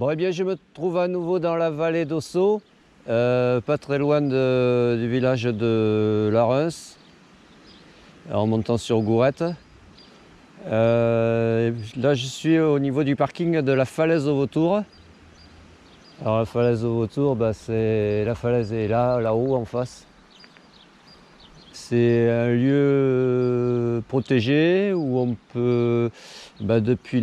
Bon, eh bien, je me trouve à nouveau dans la vallée d'Ossau, pas très loin du village de Larens, en montant sur Gourette. Là, je suis au niveau du parking de la falaise aux vautours. Alors, la falaise aux vautours, c'est la falaise est là-haut en face. C'est un lieu protégé où on peut, depuis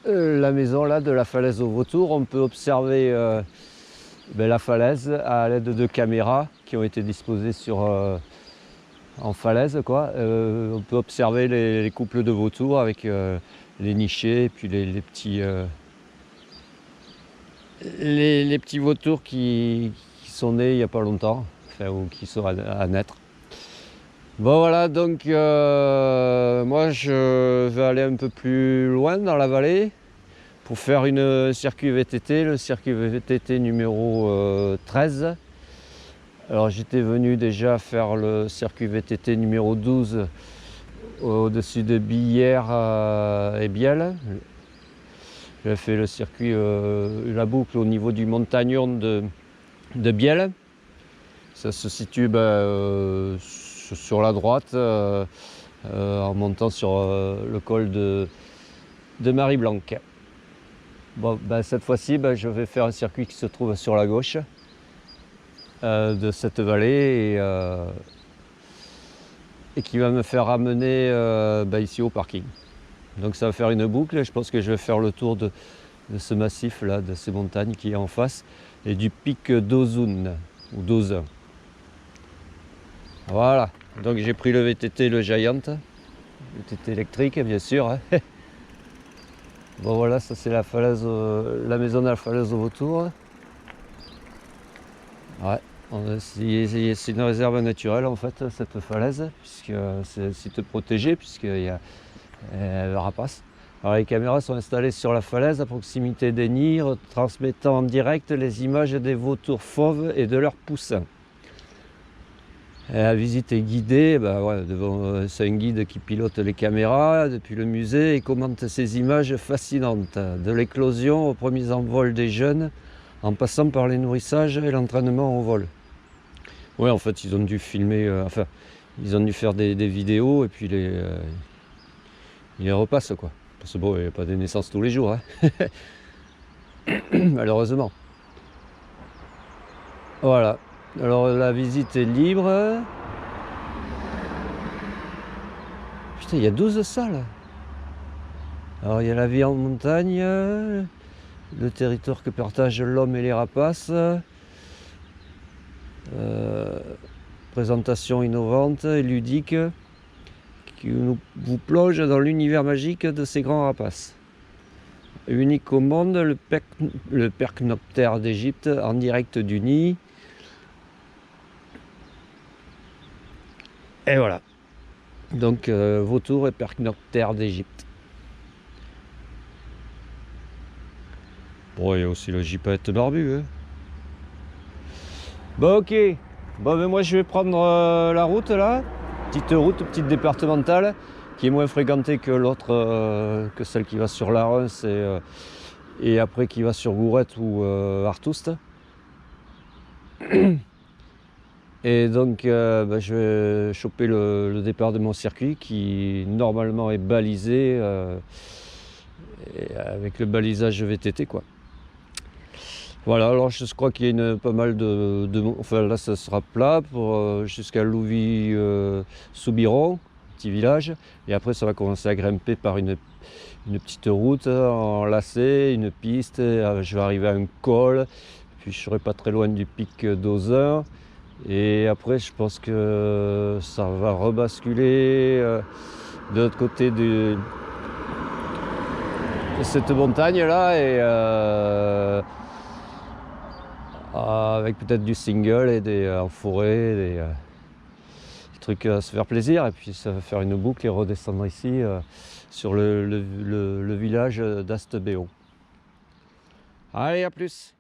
la maison là de la falaise aux vautours, on peut observer la falaise à l'aide de caméras qui ont été disposées en falaise, quoi. On peut observer les couples de vautours avec les nichés et puis les petits vautours qui sont nés il n'y a pas longtemps, enfin, ou qui sont à naître. Bon voilà, donc moi je vais aller un peu plus loin dans la vallée pour faire un circuit VTT, le circuit VTT numéro 13. Alors j'étais venu déjà faire le circuit VTT numéro 12 au-dessus de Billère et Bielle. J'ai fait le circuit, la boucle au niveau du montagnon de Bielle. Ça se situe sur la droite en montant sur le col de Marie-Blanc. Bon, cette fois-ci, je vais faire un circuit qui se trouve sur la gauche de cette vallée et qui va me faire ramener ici au parking. Donc ça va faire une boucle. Je pense que je vais faire le tour de ce massif là, de ces montagnes qui est en face, et du pic d'Ozun ou d'Ozun. Voilà, donc j'ai pris le VTT, le Giant, VTT électrique bien sûr. Hein. Bon voilà, ça c'est la falaise, la maison de la falaise aux vautours. Ouais, c'est une réserve naturelle en fait, cette falaise, puisque c'est un site protégé, puisqu'il y a le rapace. Alors les caméras sont installées sur la falaise à proximité des nids, transmettant en direct les images des vautours fauves et de leurs poussins. Et la visite est guidée, c'est un guide qui pilote les caméras depuis le musée et commente ces images fascinantes, de l'éclosion aux premiers envols des jeunes, en passant par les nourrissages et l'entraînement au vol. Oui, en fait, ils ont dû filmer, ils ont dû faire des vidéos et puis ils les repassent, quoi. Parce que bon, il n'y a pas de naissances tous les jours, hein. Malheureusement. Voilà. Alors la visite est libre. Putain, il y a 12 salles. Alors il y a la vie en montagne, le territoire que partagent l'homme et les rapaces, présentation innovante et ludique qui vous plonge dans l'univers magique de ces grands rapaces. Unique au monde, le percnoptère d'Égypte en direct du nid. Et voilà. Donc vautour et percnoptère d'Égypte. Bon, il y a aussi le gypaète barbu. Hein. Bon, ok. Bon, moi je vais prendre la route là. Petite départementale, qui est moins fréquentée que l'autre, que celle qui va sur Larens et après qui va sur Gourette ou Artoust. Et donc je vais choper le départ de mon circuit qui normalement est balisé avec le balisage VTT, quoi. Voilà, alors je crois qu'il y a pas mal enfin là ça sera plat pour jusqu'à Louvis-Soubiron, petit village, et après ça va commencer à grimper par une petite route en lacet, une piste, je vais arriver à un col, puis je serai pas très loin du pic d'Ozun, et après je pense que ça va rebasculer de l'autre côté de cette montagne là, et avec peut-être du single et en forêt, des trucs à se faire plaisir, et puis ça va faire une boucle et redescendre ici sur le village d'Astebéon. Allez, à plus!